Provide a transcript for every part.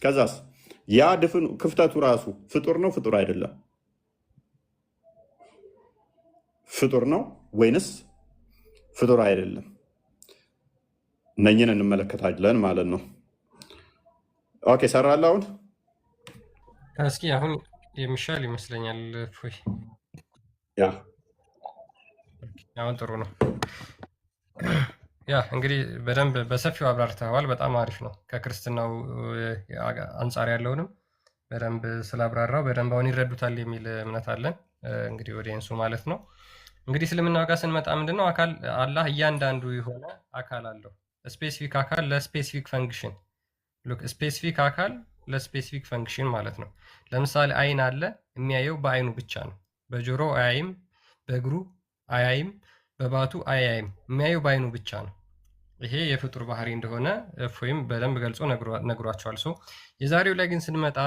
ከዛስ ያ ድፍን ክፍተቱ ራሱ ፍጡር ነው ፍጡር አይደለም? ፍጡር ነው ወይንስ ፍጡር አይደለም? እነኝን እንመለከታለን ማለት ነው። ኦኬ ሰራለ። አሁን እስኪ አሁን የሚሻል ይመስለኛል። ያ አሁን ጥሩ ነው። ያ እንግዲህ በደንብ በሰፊው አብራርተዋል። በጣም አሪፍ ነው። ከክርስትናው አንጻር ያለውንም በደንብ ስላብራራው በደንብ አሁን ይረዱታል የሚል እምነት አለን። እንግዲህ ኦዲየንሱ ማለት ነው። እንግዲህ እስልምና ጋር ስንመጣ ምንድነው አካል አላህ እያንዳንዱ የሆነ አካል አለው። ስፔሲፊክ አካል ለስፔሲፊክ ፈንክሽን ስፔሲፊክ አካል ለስፔሲፊክ ፈንክሽን ማለት ነው። ለምሳሌ አይን አለ፣ የሚያየው በአይኑ ብቻ ነው። በጆሮ አያይም፣ በእግሩ አያይም፣ በባቱ አያይም፣ የሚያየው በአይኑ ብቻ ነው። ይሄ የፍጡር ባህሪ እንደሆነ እፎይም በደንብ ገልጾ ነግሯቸዋል። የዛሬው ላይ ግን ስንመጣ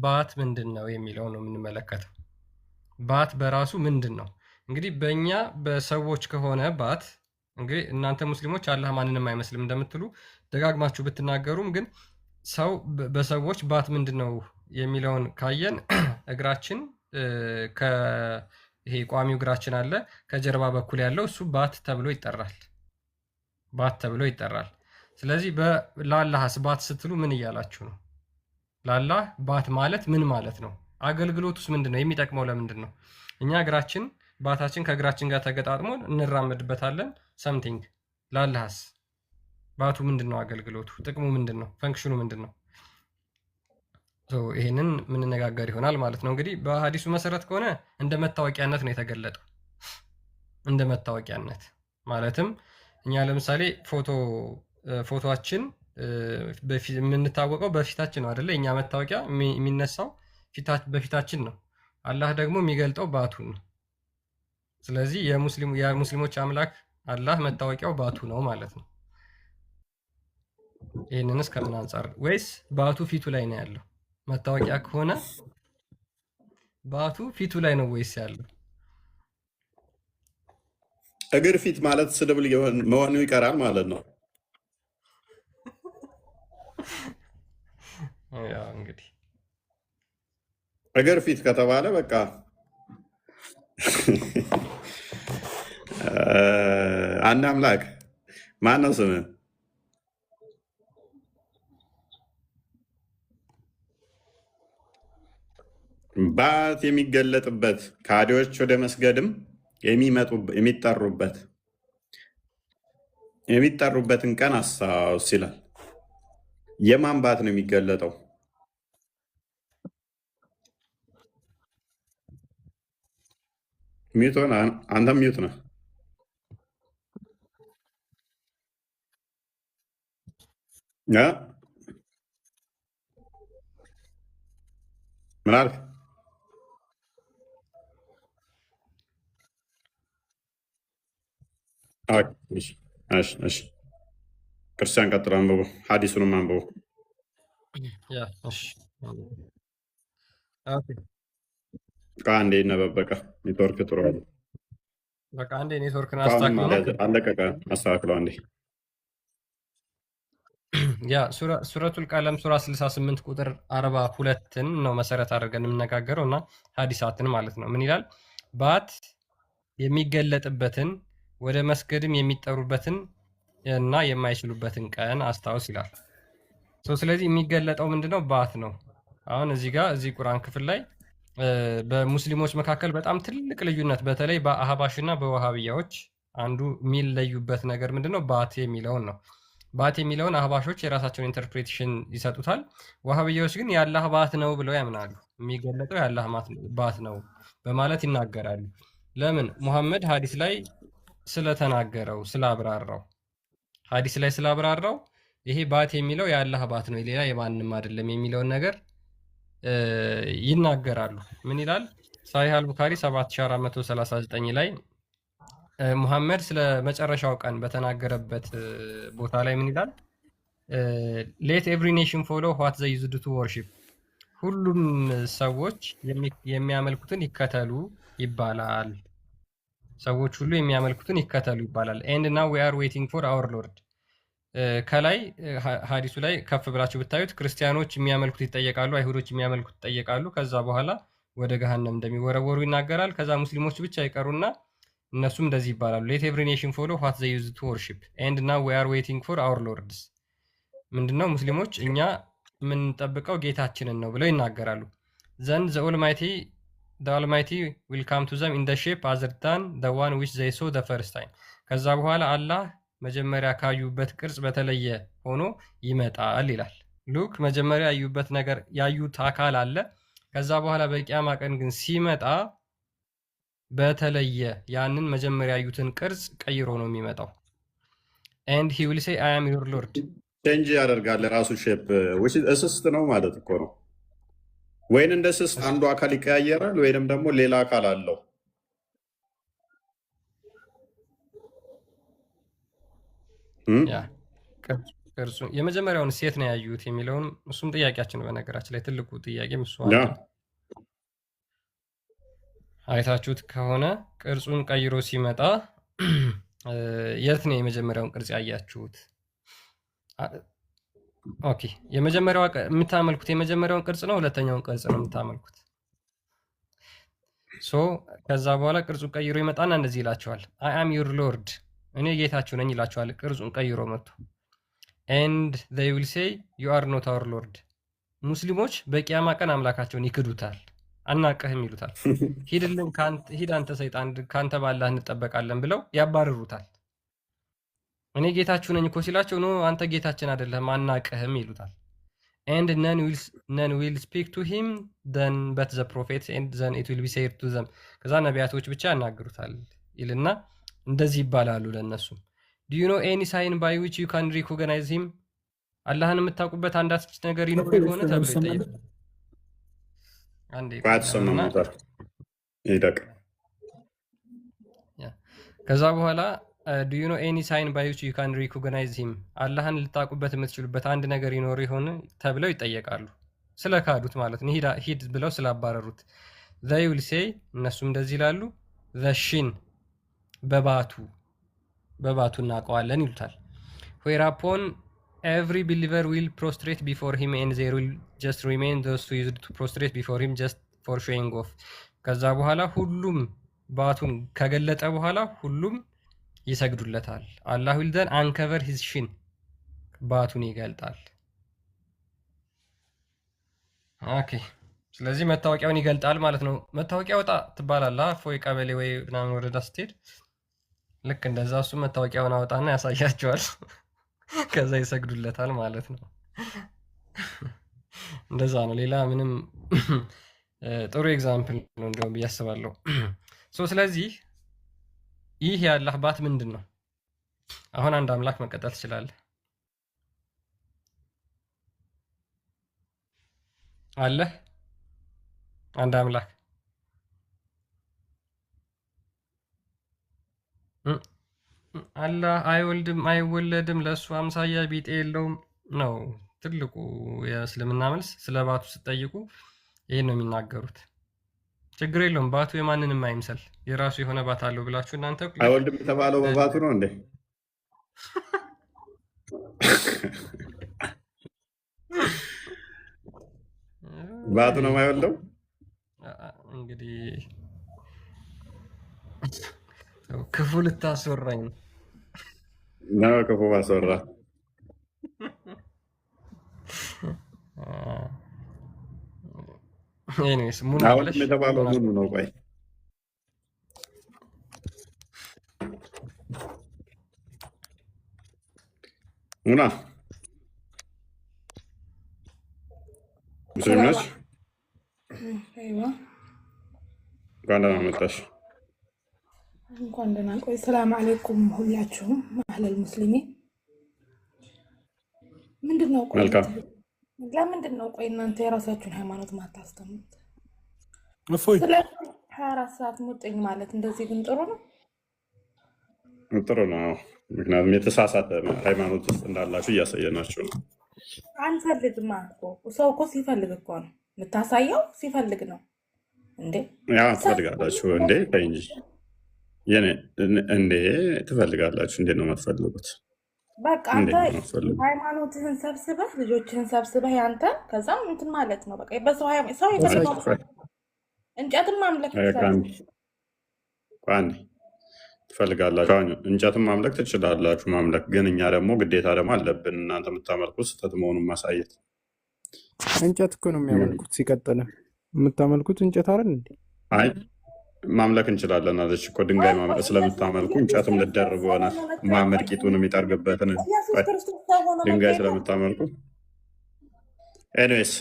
ባት ምንድን ነው የሚለው ነው የምንመለከተው። ባት በራሱ ምንድን ነው? እንግዲህ በእኛ በሰዎች ከሆነ ባት እንግዲህ እናንተ ሙስሊሞች አላህ ማንንም አይመስልም እንደምትሉ ደጋግማችሁ ብትናገሩም ግን ሰው በሰዎች ባት ምንድን ነው የሚለውን ካየን እግራችን ይሄ ቋሚው እግራችን አለ፣ ከጀርባ በኩል ያለው እሱ ባት ተብሎ ይጠራል። ባት ተብሎ ይጠራል። ስለዚህ ለአላህስ ባት ስትሉ ምን እያላችሁ ነው? ለአላህ ባት ማለት ምን ማለት ነው? አገልግሎቱስ ምንድን ነው? የሚጠቅመው ለምንድን ነው? እኛ እግራችን ባታችን ከእግራችን ጋር ተገጣጥሞ እንራመድበታለን። ሰምቲንግ ለአላህስ ባቱ ምንድን ነው? አገልግሎቱ፣ ጥቅሙ ምንድን ነው? ፈንክሽኑ ምንድን ነው? ይህንን የምንነጋገር ይሆናል ማለት ነው። እንግዲህ በሀዲሱ መሰረት ከሆነ እንደ መታወቂያነት ነው የተገለጠው። እንደ መታወቂያነት ማለትም እኛ ለምሳሌ ፎቶችን የምንታወቀው በፊታችን ነው አይደለ? እኛ መታወቂያ የሚነሳው በፊታችን ነው። አላህ ደግሞ የሚገልጠው ባቱን ነው። ስለዚህ የሙስሊሞች አምላክ አላህ መታወቂያው ባቱ ነው ማለት ነው። ይህንንስ ከምን አንጻር? ወይስ ባቱ ፊቱ ላይ ነው ያለው? መታወቂያ ከሆነ ባቱ ፊቱ ላይ ነው ወይስ ያለው? እግር ፊት ማለት ስድብ መሆኑ ይቀራል ማለት ነው። ያው እንግዲህ እግር ፊት ከተባለ በቃ አንድ አምላክ ማን ነው ስምህ? ባት የሚገለጥበት ከሃዲዎች ወደ መስገድም የሚጠሩበትን ቀን አስታውስ ይላል። የማን ባት ነው የሚገለጠው? ሚዩት ሆነ። አንተም ሚዩት ነህ። ምን አልክ? ክርስቲያን ቀጥሎ አንብቡ፣ ሀዲሱንም አንብቡ። አንዴ ነበበቀ ኔትወርክ ጥሩ በቃ አንዴ ኔትወርክን አለቀቀ፣ አስተካክለው አንዴ። ያ ሱረቱል ቀለም ሱራ 68 ቁጥር 42ን ነው መሰረት አድርገን የምነጋገረው እና ሀዲሳትን ማለት ነው። ምን ይላል? ባት የሚገለጥበትን ወደ መስገድም የሚጠሩበትን እና የማይችሉበትን ቀን አስታውስ ይላል። ስለዚህ የሚገለጠው ምንድነው? ባት ነው። አሁን እዚህ ቁርአን ክፍል ላይ በሙስሊሞች መካከል በጣም ትልቅ ልዩነት፣ በተለይ በአህባሽ እና በወሃብያዎች አንዱ የሚለዩበት ነገር ምንድነው? ባት የሚለውን ነው። ባት የሚለውን አህባሾች የራሳቸውን ኢንተርፕሬቴሽን ይሰጡታል። ወሃብያዎች ግን የአላህ ባት ነው ብለው ያምናሉ። የሚገለጠው የአላህ ባት ነው በማለት ይናገራሉ። ለምን? ሙሐመድ ሀዲስ ላይ ስለተናገረው ስላብራራው፣ ሀዲስ ላይ ስላብራራው ይሄ ባት የሚለው የአላህ ባት ነው ሌላ የማንም አይደለም የሚለውን ነገር ይናገራሉ። ምን ይላል? ሳሂህ አልቡኻሪ 7439 ላይ ሙሐመድ ስለ መጨረሻው ቀን በተናገረበት ቦታ ላይ ምን ይላል? ሌት ኤቭሪ ኔሽን ፎሎ ዋት ዘ ዩዝድ ቱ ወርሺፕ፣ ሁሉም ሰዎች የሚያመልኩትን ይከተሉ ይባላል። ሰዎች ሁሉ የሚያመልኩትን ይከተሉ ይባላል። ኤንድ ናው ዊ አር ዌቲንግ ፎር አወር ሎርድ፣ ከላይ ሀዲሱ ላይ ከፍ ብላችሁ ብታዩት ክርስቲያኖች የሚያመልኩት ይጠየቃሉ፣ አይሁዶች የሚያመልኩት ይጠየቃሉ። ከዛ በኋላ ወደ ገሃነም እንደሚወረወሩ ይናገራል። ከዛ ሙስሊሞች ብቻ ይቀሩና እነሱም እንደዚህ ይባላሉ፣ ሌት ኤቭሪ ኔሽን ፎሎ ዋት ዘይ ዩዝ ቱ ወርሺፕ ኤንድ ናው ዊ አር ዌይቲንግ ፎር አወር ሎርድስ። ምንድነው ሙስሊሞች እኛ የምንጠብቀው ጌታችንን ነው ብለው ይናገራሉ። ዘንድ ዘ ኦልማይቲ ዊል ካም ቱ ዘም ኢን ደ ሼፕ አዘር ዳን ደ ዋን ዊች ዘይ ሶ ደ ፈርስት ታይም። ከዛ በኋላ አላህ መጀመሪያ ካዩበት ቅርጽ በተለየ ሆኖ ይመጣል ይላል። ሉክ መጀመሪያ ያዩበት ነገር ያዩት አካል አለ። ከዛ በኋላ በቂያማ ቀን ግን ሲመጣ በተለየ ያንን መጀመሪያ ያዩትን ቅርጽ ቀይሮ ነው የሚመጣው። ኤንድ ሂ ዊል ሴይ አይ አም ዩር ሎርድ። ቼንጅ ያደርጋል ራሱ ሼፕ እስስት ነው ማለት እኮ ነው። ወይን እንደ እስስት አንዱ አካል ይቀያየራል ወይንም ደግሞ ሌላ አካል አለው። ቅርጹ የመጀመሪያውን ሴት ነው ያዩት የሚለውን እሱም ጥያቄያችን ነው። በነገራችን ላይ ትልቁ ጥያቄ እሱ አይታችሁት ከሆነ ቅርጹን ቀይሮ ሲመጣ የት ነው የመጀመሪያውን ቅርጽ ያያችሁት? ኦኬ፣ የመጀመሪያው የምታመልኩት የመጀመሪያውን ቅርጽ ነው፣ ሁለተኛውን ቅርጽ ነው የምታመልኩት። ሶ ከዛ በኋላ ቅርጹን ቀይሮ ይመጣና እንደዚህ ይላቸዋል፣ አይ አም ዩር ሎርድ፣ እኔ ጌታችሁ ነኝ ይላቸዋል። ቅርጹን ቀይሮ መጥቶ ኤንድ they will say you are not our lord። ሙስሊሞች በቂያማ ቀን አምላካቸውን ይክዱታል፣ አናቀህም ይሉታል። ሂድልን፣ ሂድ አንተ ሰይጣን፣ ካንተ ባላህ እንጠበቃለን ብለው ያባርሩታል። እኔ ጌታችሁ ነኝ እኮ ሲላቸው ኖ አንተ ጌታችን አይደለህም አናቀህም ይሉታል። and none will speak to him then but the prophets and then it will be said to them። ከዛ ነቢያቶች ብቻ ያናግሩታል ይልና እንደዚህ ይባላሉ ለነሱ do you know any sign by which you can recognize him? አላህን የምታውቁበት አንዳች ነገር ይኖር ከሆነ ተብሎ ይጠይቃል። ከዛ በኋላ do you know any sign by which you can recognize him? አላህን ልታውቁበት የምትችሉበት አንድ ነገር ይኖር ይሆን ተብለው ይጠየቃሉ። ስለካዱት ማለት ነው፣ ሂድ ብለው ስላባረሩት። they will say እነሱም እንደዚህ ይላሉ the shin በባቱ እናውቀዋለን ይሉታል። whereupon every believer will prostrate before him and there will just remain those who used to prostrate before him just for showing off። ከዛ በኋላ ሁሉም ባቱን ከገለጠ በኋላ ሁሉም ይሰግዱለታል። አላህ will then uncover his shin፣ ባቱን ይገልጣል። ኦኬ፣ ስለዚህ መታወቂያውን ይገልጣል ማለት ነው። መታወቂያ ወጣ ትባላለህ ፎይ ቀበሌ ወይ ምናምን ወረዳ ስትሄድ ልክ እንደዛ እሱ መታወቂያውን አወጣና ያሳያቸዋል። ከዛ ይሰግዱለታል ማለት ነው። እንደዛ ነው። ሌላ ምንም ጥሩ ኤግዛምፕል ነው እንደውም ብዬ አስባለሁ። ስለዚህ ይህ የአላህ ባት ምንድን ነው? አሁን አንድ አምላክ መቀጠል ትችላለህ። አለህ አንድ አምላክ አላህ አይወልድም አይወለድም፣ ለእሱ አምሳያ ቢጤ የለውም ነው ትልቁ የእስልምና መልስ። ስለ ባቱ ስትጠይቁ ይህን ነው የሚናገሩት። ችግር የለውም ባቱ የማንንም አይምሰል፣ የራሱ የሆነ ባት አለው ብላችሁ እናንተ አይወልድም የተባለው በባቱ ነው እንዴ? ባቱ ነው የማይወልደው እንግዲህ ክፉ ልታስወራኝ ነው። ክፉ ማስወራ አሁን የተባለው ምኑ ነው? ቆይ ሙና ሙስሊም ነች? እንኳን ደህና መጣሽ። እንኳን ደህና ቆይ። ሰላም አለይኩም ሁላችሁም አህለል ሙስሊሚን። ምንድነው ቆይ መልካም። ለምንድን ነው ቆይ እናንተ የራሳችሁን ሃይማኖት ማታስተምሩት? እፎይ ስለ 24 ሰዓት ሙጥኝ ማለት እንደዚህ ግን ጥሩ ነው? ጥሩ ነው። ምክንያቱም የተሳሳተ ሃይማኖት ውስጥ እንዳላችሁ እያሳየናችሁ ነው። አንፈልግማ እኮ ሰው እኮ ሲፈልግ እኮ ነው የምታሳየው፣ ሲፈልግ ነው እንዴ? ያ ትፈልጋላችሁ እንዴ? ተይ እንጂ እንዴ ትፈልጋላችሁ እንዴ? ነው የማትፈልጉት? በቃ አንተ እንዴት ነው አስፈልጉ? ሃይማኖትህን ሰብስበህ ልጆችህን ሰብስበህ ያንተ ከዛም እንትን ማለት ነው። በቃ በሰው ሰው የፈለገው እንጨትን ማምለክ ይችላል። አንዴ ትፈልጋላችሁ እንጨትን ማምለክ ትችላላችሁ፣ ማምለክ ግን እኛ ደግሞ ግዴታ ደግሞ አለብን እናንተ የምታመልኩት ስህተት መሆኑን ማሳየት። እንጨት እኮ ነው የሚያመልኩት። ሲቀጥልም የምታመልኩት እንጨት አይደል እንዴ? አይ ማምለክ እንችላለን አለች እኮ ድንጋይ ስለምታመልኩ እንጨትም ልደርብ ሆነ መሐመድ ቂጡን የሚጠርግበትን ድንጋይ ስለምታመልኩ። ኤኒዌይስ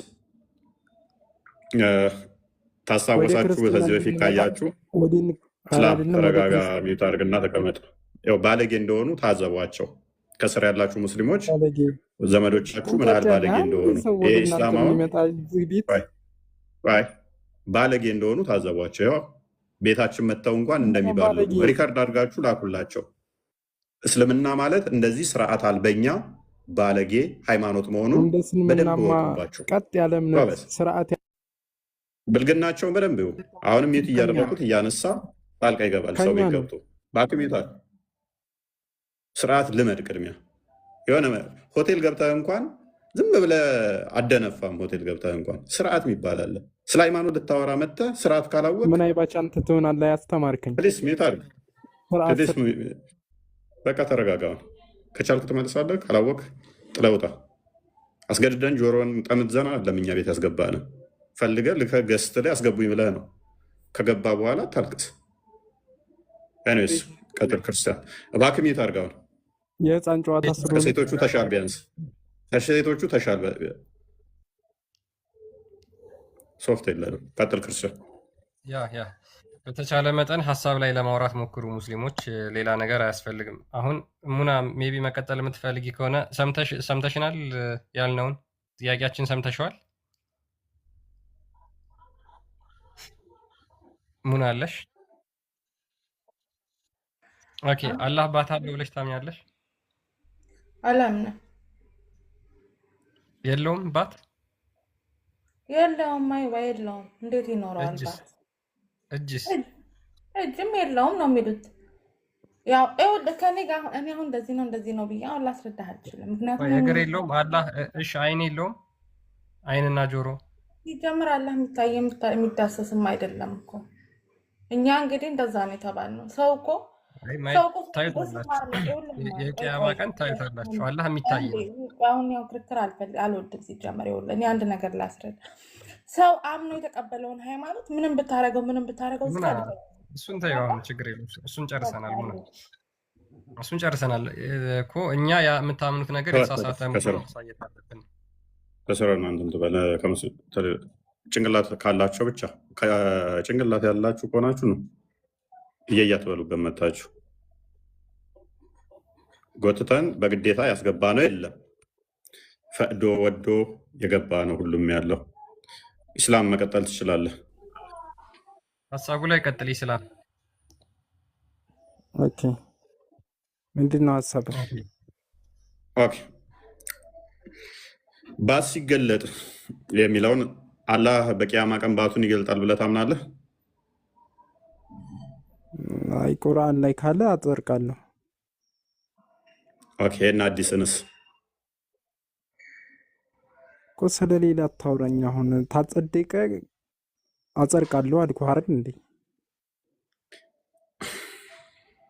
ታስታወሳችሁ ከዚህ በፊት ካያችሁ ተረጋጋ፣ ሚዩት አድርግና ተቀመጥ። ያው ባለጌ እንደሆኑ ታዘቧቸው። ከስር ያላችሁ ሙስሊሞች ዘመዶቻችሁ ምን ያህል ባለጌ እንደሆኑ ባለጌ እንደሆኑ ታዘቧቸው። ያው ቤታችን መጥተው እንኳን እንደሚባሉ ሪከርድ አድርጋችሁ ላኩላቸው። እስልምና ማለት እንደዚህ ስርዓት አልበኛ ባለጌ ሃይማኖት መሆኑን በደንብ ወቁባቸው። ቀጥ ያለ እምነት ስርዓት ብልግናቸውን በደንብ ይሁ። አሁንም የት እያደረኩት እያነሳ ጣልቃ ይገባል። ሰው ቤት ገብቶ በአክቤታል ስርዓት ልመድ። ቅድሚያ የሆነ ሆቴል ገብተህ እንኳን ዝም ብለህ አደነፋም። ሆቴል ገብተህ እንኳን ስርዓት የሚባል አለ። ስለ ሃይማኖት ልታወራ መጥተህ ስርዓት ካላወቅ ምን አይባች አንተ ትሆናለህ። ያስተማርከኝ ፕሊስ ሚዩት አድርግ። በቃ ተረጋጋ። ከቻልክ ትመልሳለህ፣ ካላወቅ ጥለህ ውጣ። አስገድደን ጆሮን ጠምዘና ለምኛ ቤት ያስገባን ፈልገህ ልከህ ገስት ላይ አስገቡኝ ብለህ ነው። ከገባ በኋላ ታልቅስ። ኤኒዌይስ ቀጥል። ክርስቲያን እባክህ ሚዩት አድርግ። አሁን የህፃን ጨዋታ ከሴቶቹ ተሻል፣ ቢያንስ ከሴቶቹ ተሻል። ሶፍት የለንም። ቀጥል ክርስቲያን። ያ በተቻለ መጠን ሀሳብ ላይ ለማውራት ሞክሩ ሙስሊሞች። ሌላ ነገር አያስፈልግም። አሁን ሙና ሜቢ መቀጠል የምትፈልጊ ከሆነ ሰምተሽናል ያልነውን ጥያቄያችን ሰምተሸዋል። ሙና አለሽ? ኦኬ። አላህ ባት አለው ብለሽ ታምኛለሽ? አላምንም። የለውም ባት የለውም። አይዋ የለውም። እንዴት ይኖረዋል ባት? እጅስ? እጅም የለውም ነው የሚሉት። ያው ይኸውልህ ከኔ ጋር እኔ አሁን እንደዚህ ነው ብዬ አሁን ላስረዳህ አልችልም። ምክንያቱም እግር የለውም አላህ። እሺ አይን የለውም? አይንና ጆሮ ሲጀምር አላህ የሚታይ የሚዳሰስም አይደለም እኮ። እኛ እንግዲህ እንደዛ ነው የተባልነው። ሰው እኮ የቂያማ ቀን ታዩታላችሁ። አላህ የሚታይ አሁን ያው ክርክር አልወድም ሲጀመር። ይኸውልህ እኔ አንድ ነገር ላስረዳ። ሰው አምኖ የተቀበለውን ሃይማኖት ምንም ብታረገው እሱን ተይው። አሁን ችግር የለም። እሱን ጨርሰናል። እሱን ጨርሰናል እኮ እኛ የምታምኑት ነገር የተሳሳተ መሆኑን ማሳየት አለብን። ጭንቅላት ካላቸው ብቻ ጭንቅላት ያላችሁ ከሆናችሁ ነው እየያትበሉ ገመታችሁ። ጎትተን በግዴታ ያስገባ ነው የለም። ፈቅዶ ወዶ የገባ ነው ሁሉም ያለው። ኢስላም መቀጠል ትችላለህ። ሀሳቡ ላይ ቀጥል። ኢስላም ኦኬ። ምንድን ነው ሀሳብ? ኦኬ። ባት ሲገለጥ የሚለውን አላህ በቂያማ ቀን ባቱን ይገልጣል ብለህ ታምናለህ? አይ ቁርአን ላይ ካለ አጸድቃለሁ። ኦኬ። እና አዲስንስ እኮ ስለሌላ አታውራኝ። አሁን ታጸደቀ አጸድቃለሁ አልኩህ አይደል እንዴ?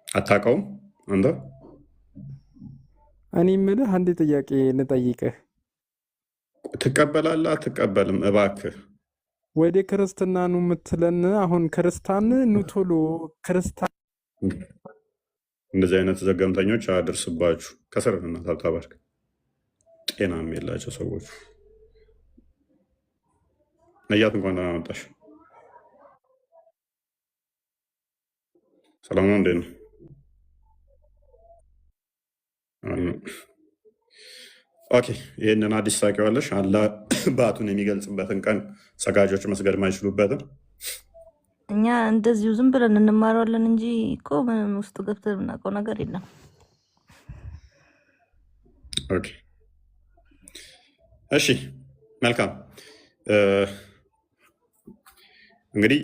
አታውቀውም አንተ? እኔ የምልህ አንድ ጥያቄ ልጠይቅህ። ትቀበላለህ አትቀበልም? እባክህ ወደ ክርስትና ኑ የምትለን አሁን ክርስታን ኑ ቶሎ ክርስታን። እንደዚህ አይነት ዘገምተኞች አያደርስባችሁ። ከስርና ታብታባርክ ጤናም የላቸው ሰዎች። ነያት እንኳን ደህና መጣሽ። ሰላም ነው። እንዴት ነው? ኦኬ። ይህንን አዲስ ታውቂዋለሽ? አላህ ባቱን የሚገልጽበትን ቀን ሰጋጆች መስገድ ማይችሉበትን። እኛ እንደዚሁ ዝም ብለን እንማረዋለን እንጂ እኮ ምንም ውስጥ ገብተን የምናውቀው ነገር የለም። ኦኬ እሺ፣ መልካም። እንግዲህ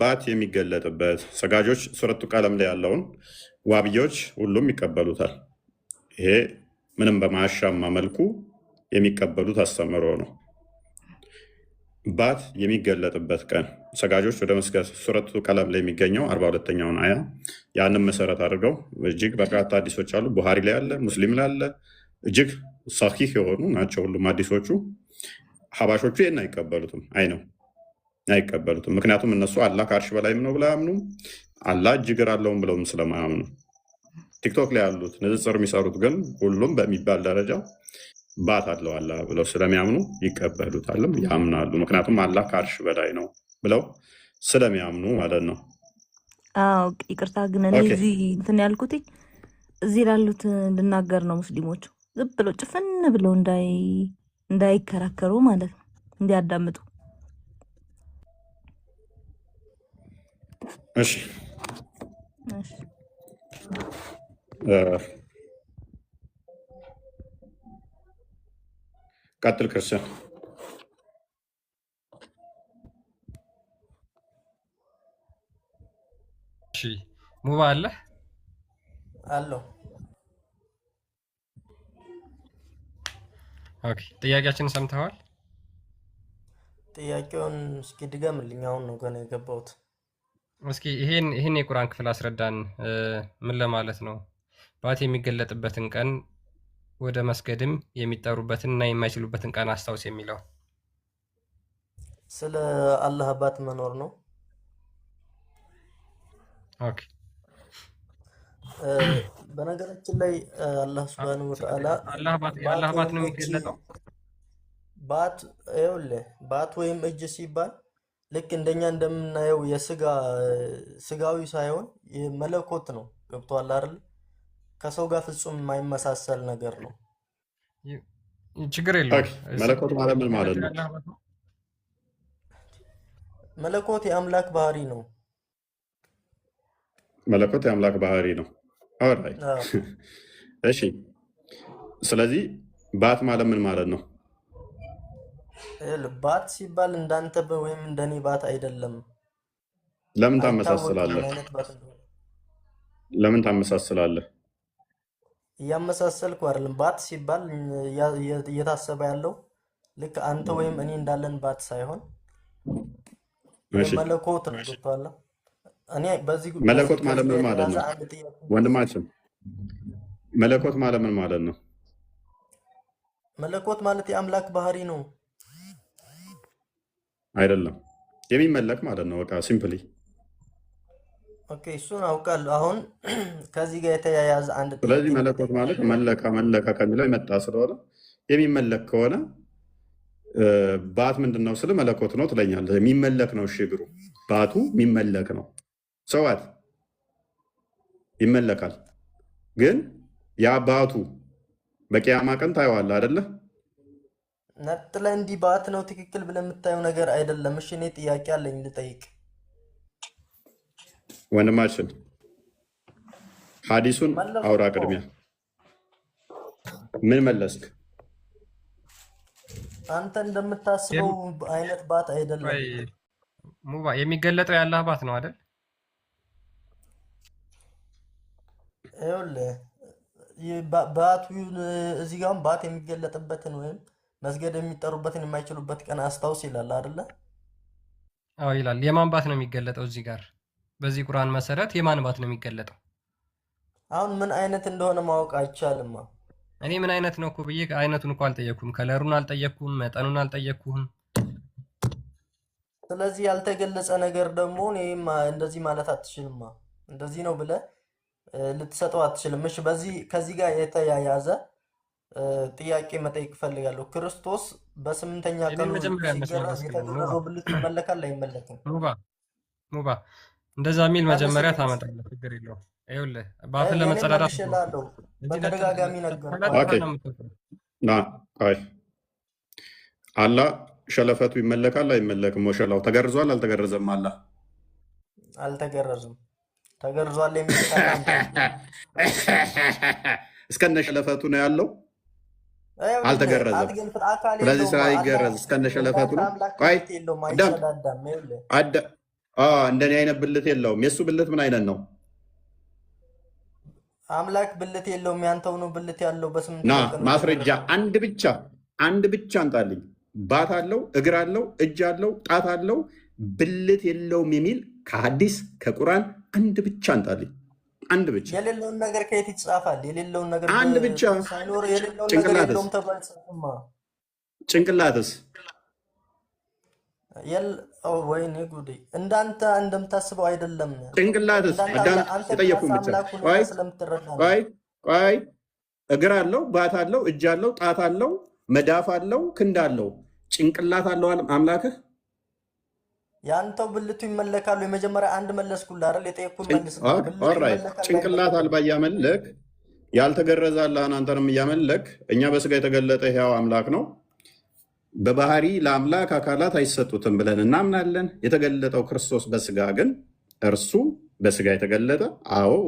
ባት የሚገለጥበት ሰጋጆች ሱረቱ ቀለም ላይ ያለውን ዋብዮች ሁሉም ይቀበሉታል። ይሄ ምንም በማያሻማ መልኩ የሚቀበሉት አስተምሮ ነው። ባት የሚገለጥበት ቀን ሰጋጆች ወደ መስገድ ሱረቱ ቀለም ላይ የሚገኘው 42ኛውን አያ ያንን መሰረት አድርገው እጅግ በርካታ ሀዲሶች አሉ። ቡሃሪ ላይ አለ፣ ሙስሊም ላይ አለ። እጅግ ሰሒህ የሆኑ ናቸው ሁሉም ሀዲሶቹ። ሀባሾቹ ይህን አይቀበሉትም፣ አይቀበሉትም። ምክንያቱም እነሱ አላህ ከአርሽ በላይም ነው ብለው አያምኑም። አላህ እጅ እግር አለውም ብለውም ስለማያምኑ ቲክቶክ ላይ ያሉት ንጽጽር የሚሰሩት ግን ሁሉም በሚባል ደረጃ ባት አለው አላህ ብለው ስለሚያምኑ ይቀበሉታልም ያምናሉ። ምክንያቱም አላህ ከአርሽ በላይ ነው ብለው ስለሚያምኑ ማለት ነው። አዎ ይቅርታ፣ ግን እኔ እዚህ እንትን ያልኩት እዚህ ላሉት እንድናገር ነው። ሙስሊሞቹ ዝም ብለው ጭፍን ብለው እንዳይከራከሩ ማለት ነው፣ እንዲያዳምጡ። እሺ ቀጥል ክርስቲያን። ሙባ አለ አለው። ኦኬ፣ ጥያቄያችንን ሰምተዋል? ጥያቄውን እስኪ ድገምልኝ። አሁን ነው ገና የገባሁት። እስኪ ይሄን የቁርአን ክፍል አስረዳን። ምን ለማለት ነው? ባት የሚገለጥበትን ቀን ወደ መስገድም የሚጠሩበትን እና የማይችሉበትን ቀን አስታውስ የሚለው ስለ አላህ ባት መኖር ነው። ኦኬ፣ በነገራችን ላይ አላህ ሱብሃነሁ ወተዓላ አላህ ባት ነው የሚገለጠው። ባት ይኸውልህ፣ ባት ወይም እጅ ሲባል ልክ እንደኛ እንደምናየው ስጋዊ ሳይሆን መለኮት ነው። ገብቶሃል አይደል? ከሰው ጋር ፍጹም የማይመሳሰል ነገር ነው። ችግር የለውም። መለኮት ማለት ምን ማለት ነው? መለኮት የአምላክ ባህሪ ነው። መለኮት የአምላክ ባህሪ ነው። አወራይ እሺ። ስለዚህ ባት ማለት ምን ማለት ነው? ባት ሲባል እንዳንተ ወይም እንደኔ ባት አይደለም። ለምን ታመሳስላለህ? ለምን ታመሳስላለህ? እያመሳሰልኩ አይደለም። ባት ሲባል እየታሰበ ያለው ልክ አንተ ወይም እኔ እንዳለን ባት ሳይሆን መለኮት ነው። ገብቶሃል? እኔ በዚህ መለኮት ማለት ምን ማለት ነው? ወንድማችን መለኮት ማለት ምን ማለት ነው? መለኮት ማለት የአምላክ ባህሪ ነው። አይደለም፣ የሚመለክ ማለት ነው። በቃ ሲምፕሊ። ኦኬ፣ እሱን አውቃለሁ። አሁን ከዚህ ጋር የተያያዘ አንድ ጥያቄ። ስለዚህ መለኮት ማለት መለካ ከሚለው የመጣ ስለሆነ የሚመለክ ከሆነ ባት ምንድን ነው ስል መለኮት ነው ትለኛለህ። የሚመለክ ነው። እሺ፣ እግሩ ባቱ የሚመለክ ነው። ሰዋት ይመለካል። ግን ያ ባቱ በቂያማ ቀን ታየዋለህ አይደለ? ነጥለ እንዲህ ባት ነው ትክክል ብለህ የምታየው ነገር አይደለም። እሺ፣ እኔ ጥያቄ አለኝ ልጠይቅ። ወንድማችን ሐዲሱን አውራ ቅድሚያ። ምን መለስክ? አንተ እንደምታስበው አይነት ባት አይደለም። ሙባ የሚገለጠው የአላህ ባት ነው አይደል? ይኸውልህ ባቱ እዚህ ጋር ባት የሚገለጥበትን ወይም መስገድ የሚጠሩበትን የማይችሉበት ቀን አስታውስ ይላል አይደለ? አዎ ይላል። የማን ባት ነው የሚገለጠው? እዚህ ጋር በዚህ ቁርአን መሰረት የማን ባት ነው የሚገለጠው? አሁን ምን አይነት እንደሆነ ማወቅ አይቻልም። እኔ ምን አይነት ነው እኮ ብዬ አይነቱን እኮ አልጠየኩም፣ ከለሩን አልጠየኩም፣ መጠኑን አልጠየኩም። ስለዚህ ያልተገለጸ ነገር ደግሞ እኔም እንደዚህ ማለት አትችልም። እንደዚህ ነው ብለህ ልትሰጠው አትችልም። እሺ፣ ከዚህ ጋር የተያያዘ ጥያቄ መጠየቅ እፈልጋለሁ። ክርስቶስ በስምንተኛ ቀኑ ሲገረዝ የተገረዘው ብልት ይመለካል አይመለክም? ሙባ እንደዛ የሚል መጀመሪያ ታመጣለህ። ችግር የለውም። ይኸውልህ በአፍን ለመጸዳዳት እችላለሁ። በተደጋጋሚ ነገር አላህ ሸለፈቱ ይመለካል አይመለክም? ወሸላው ተገርዟል አልተገረዘም? አላህ አልተገረዝም። ተገርዟል የሚል እስከነ ሸለፈቱ ነው ያለው። አልተገረዘም። ስለዚህ ስራ ይገረዝ እስከነ ሸለፈቱ ነው። ቆይ እንደኔ አይነት ብልት የለውም። የእሱ ብልት ምን አይነት ነው? አምላክ ብልት የለውም ያንተው ነው ብልት ያለው ና በስምንተኛው ቀን ማስረጃ አንድ ብቻ አንጣልኝ። ባት አለው፣ እግር አለው፣ እጅ አለው፣ ጣት አለው፣ ብልት የለውም የሚል ከሐዲስ ከቁርአን አንድ ብቻ አንጣልኝ። አንድ ብቻ። የሌለውን ነገር ከየት ይጻፋል? የሌለውን ነገር አንድ ብቻ ሳይኖር የሌለውን ነገር የለውም ተብሎ አይጻፍማ። ጭንቅላትስ ወይኔ ጉዴ! እንዳንተ እንደምታስበው አይደለም። ጭንቅላትስ የጠየኩህን ብቻ። ቆይ እግር አለው፣ ባት አለው፣ እጅ አለው፣ ጣት አለው፣ መዳፍ አለው፣ ክንድ አለው፣ ጭንቅላት አለው አምላክህ? ያንተው ብልቱ ይመለካሉ። የመጀመሪያ አንድ መለስኩልህ አይደል? የጠየኩህን መልስ። ጭንቅላት አልባ እያመለክ ያልተገረዘ አላህን አንተንም እያመለክ እኛ በስጋ የተገለጠ ሕያው አምላክ ነው። በባህሪ ለአምላክ አካላት አይሰጡትም ብለን እናምናለን። የተገለጠው ክርስቶስ በስጋ ግን እርሱ በስጋ የተገለጠ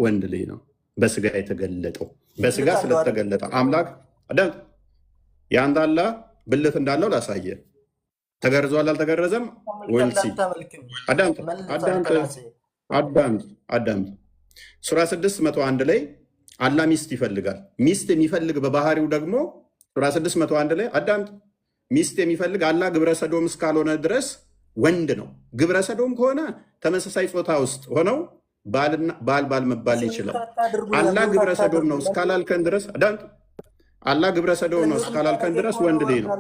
ወንድ ልጅ ነው። በስጋ የተገለጠው በስጋ ስለተገለጠ አምላክ የአንድ አላህ ብልት እንዳለው ላሳየ። ተገርዟል አልተገረዘም? ወልሲ አዳምጥ። ሱራ 601 ላይ አላህ ሚስት ይፈልጋል። ሚስት የሚፈልግ በባህሪው ደግሞ ሱራ 601 ላይ አዳምጥ። ሚስት የሚፈልግ አላህ ግብረ ሰዶም እስካልሆነ ድረስ ወንድ ነው። ግብረ ሰዶም ከሆነ ተመሳሳይ ጾታ ውስጥ ሆነው ባል መባል ይችላል። አላህ ግብረ ሰዶም ነው እስካላልከን ድረስ አላህ ግብረ ሰዶም ነው እስካላልከን ድረስ ወንድ ልጅ ነው።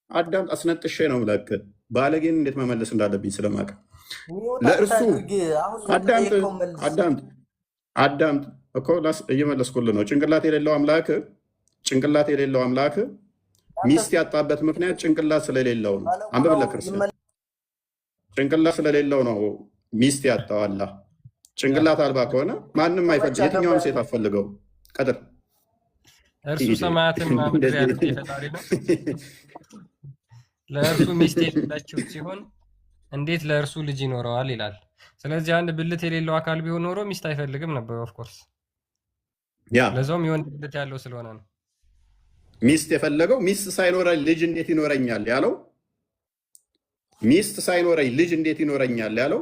አዳምጥ። አስነጥሼ ነው ምለክ ባለጌን እንዴት መመለስ እንዳለብኝ ስለማውቅ ለእርሱ አዳምጥ እኮ እየመለስኩልህ ነው። ጭንቅላት የሌለው አምላክ ሚስት ያጣበት ምክንያት ጭንቅላት ስለሌለው ነው። አንብብለት ክርስቲያን። ጭንቅላት ስለሌለው ነው ሚስት ያጣው አላህ። ጭንቅላት አልባ ከሆነ ማንም አይፈልግ፣ የትኛውም ሴት አፈልገው። ቀጥል። እርሱ ሰማያትና ምድር ያለ ፈጣሪ ነው። ለእርሱ ሚስት የሌላቸው ሲሆን እንዴት ለእርሱ ልጅ ይኖረዋል ይላል። ስለዚህ አንድ ብልት የሌለው አካል ቢሆን ኖሮ ሚስት አይፈልግም ነበር። ኦፍኮርስ ለዛውም የወንድ ብልት ያለው ስለሆነ ነው ሚስት የፈለገው። ሚስት ሳይኖረኝ ልጅ እንዴት ይኖረኛል ያለው። ሚስት ሳይኖረኝ ልጅ እንዴት ይኖረኛል ያለው።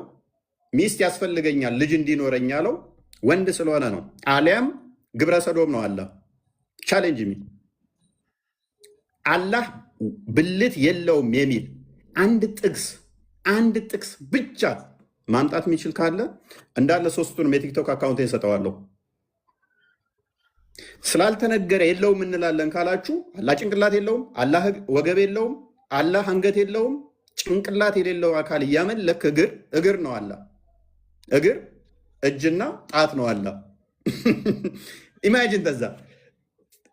ሚስት ያስፈልገኛል ልጅ እንዲኖረኝ ያለው ወንድ ስለሆነ ነው። አሊያም ግብረ ሰዶም ነው። አላህ ቻሌንጅ የሚል አላህ ብልት የለውም የሚል አንድ ጥቅስ ብቻ ማምጣት የሚችል ካለ እንዳለ ሶስቱንም የቲክቶክ አካውንት ሰጠዋለሁ። ስላልተነገረ የለውም እንላለን ካላችሁ አላህ ጭንቅላት የለውም፣ አላህ ወገብ የለውም፣ አላህ አንገት የለውም። ጭንቅላት የሌለው አካል እያመለክ እግር ነው አላህ። እግር እጅና ጣት ነው አላህ። ኢማጂን ተዛ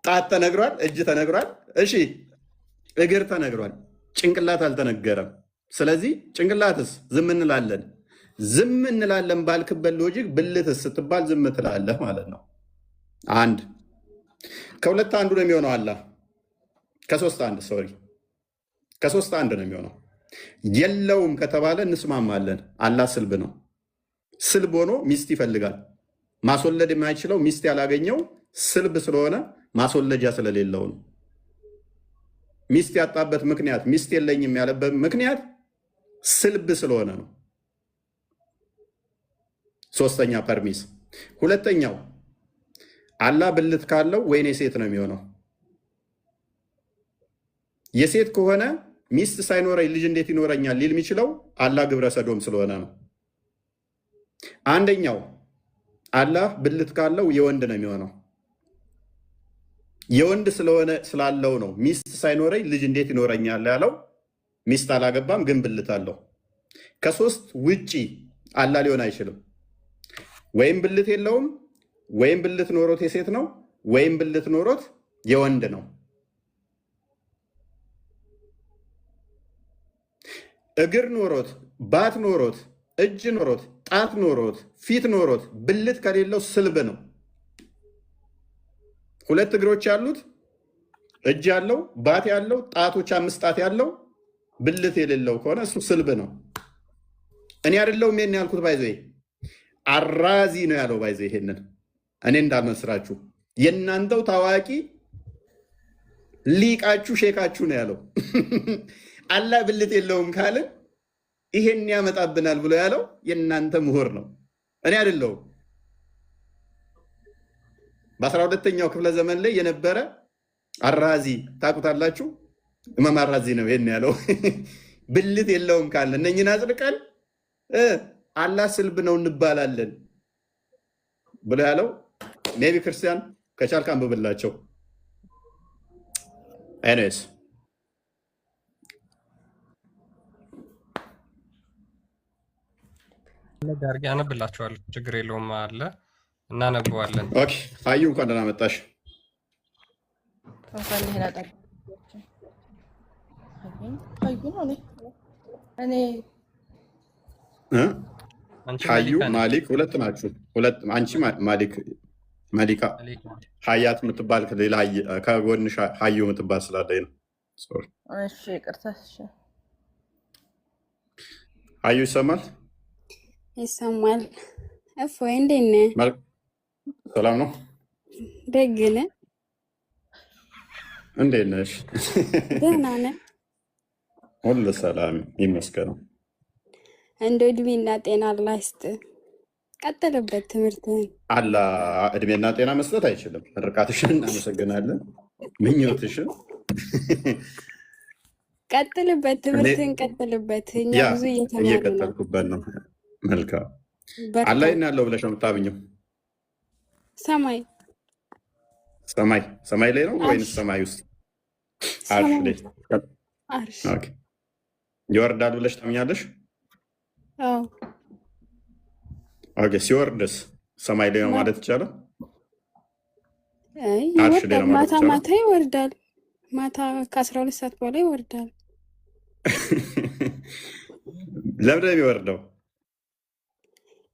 ጣት ተነግሯል፣ እጅ ተነግሯል። እሺ እግር ተነግሯል፣ ጭንቅላት አልተነገረም። ስለዚህ ጭንቅላትስ ዝም እንላለን ባልክበት ሎጂክ ብልትስ ስትባል ዝም ትላለህ ማለት ነው። አንድ ከሁለት አንዱ ነው የሚሆነው። አላህ ከሶስት አንድ ነው የሚሆነው። የለውም ከተባለ እንስማማለን። አላህ ስልብ ነው። ስልብ ሆኖ ሚስት ይፈልጋል። ማስወለድ የማይችለው ሚስት ያላገኘው ስልብ ስለሆነ ማስወለጃ ስለሌለው ነው። ሚስት ያጣበት ምክንያት ሚስት የለኝም ያለበት ምክንያት ስልብ ስለሆነ ነው። ሶስተኛ ፐርሚስ። ሁለተኛው አላህ ብልት ካለው ወይኔ ሴት ነው የሚሆነው። የሴት ከሆነ ሚስት ሳይኖረኝ ልጅ እንዴት ይኖረኛል ሊል የሚችለው አላህ ግብረ ሰዶም ስለሆነ ነው። አንደኛው አላህ ብልት ካለው የወንድ ነው የሚሆነው። የወንድ ስለሆነ ስላለው ነው ሚስት ሳይኖረኝ ልጅ እንዴት ይኖረኛል ያለው። ሚስት አላገባም ግን ብልት አለው። ከሶስት ውጪ አላህ ሊሆን አይችልም። ወይም ብልት የለውም፣ ወይም ብልት ኖሮት የሴት ነው፣ ወይም ብልት ኖሮት የወንድ ነው። እግር ኖሮት፣ ባት ኖሮት፣ እጅ ኖሮት፣ ጣት ኖሮት፣ ፊት ኖሮት ብልት ከሌለው ስልብ ነው። ሁለት እግሮች ያሉት፣ እጅ ያለው፣ ባት ያለው፣ ጣቶች 5 ጣት ያለው ብልት የሌለው ከሆነ እሱ ስልብ ነው። እኔ አይደለሁም ይሄን ያልኩት፣ ባይዘ አራዚ ነው ያለው። ባይዘ ይሄንን እኔ እንዳልመስራችሁ የእናንተው ታዋቂ ሊቃችሁ ሼካችሁ ነው ያለው። አላህ ብልት የለውም ካልን ይሄን ያመጣብናል ብሎ ያለው የእናንተ ምሁር ነው፣ እኔ አይደለሁም። በ12ኛው ክፍለ ዘመን ላይ የነበረ አራዚ ታውቁታላችሁ። እማም አራዚ ነው ይሄን ያለው። ብልት የለውም ካለ እነኝን አጽድቀን አላህ ስልብ ነው እንባላለን ብሎ ያለው ሜቢ ክርስቲያን ከቻልክ አንብብላቸው። ኤኒዌይስ አድርጌ አነብላችኋለሁ። ችግር የለውም አለ እናነበዋለን። ኦኬ አዩ እንኳን ደህና መጣሽ። ሀዩ ማሊክ ሁለት ናችሁ። አንቺ ማሊካ ሀያት የምትባል ሌላ ከጎንሽ ሀዩ የምትባል ስላለኝ ነው። ሀዩ ይሰማል? ይሰማል። እፎይ እንዴት ነህ? ሰላም ነው። ደግ ነህ? እንዴት ነሽ? ደህና ነህ? ሁሉ ሰላም ይመስገነው። እንደ እድሜና ጤና አላህ ይስጥህ። ቀጥልበት ትምህርትህን። አላህ እድሜና ጤና መስጠት አይችልም። ምርቃትሽን እናመሰግናለን። ምኞትሽን ቀጥልበት፣ ትምህርትህን ቀጥልበት። እኛ ብዙ እየተማርን ነው። እየቀጠልኩበት ነው። መልካም አላህ ይህን ያለው ብለሽ ነው የምታምኘው? ሰማይ ላይ ነው ወይንስ ሰማይ ውስጥ? አርሽ ላይ ይወርዳል ብለሽ ታምኛለሽ? ሲወርድስ ሰማይ ላይ ነው ማለት ይቻላል? ማታ ማታ ይወርዳል። ማታ ከ12 ሰዓት በኋላ ይወርዳል። ለምንድን ነው የሚወርደው?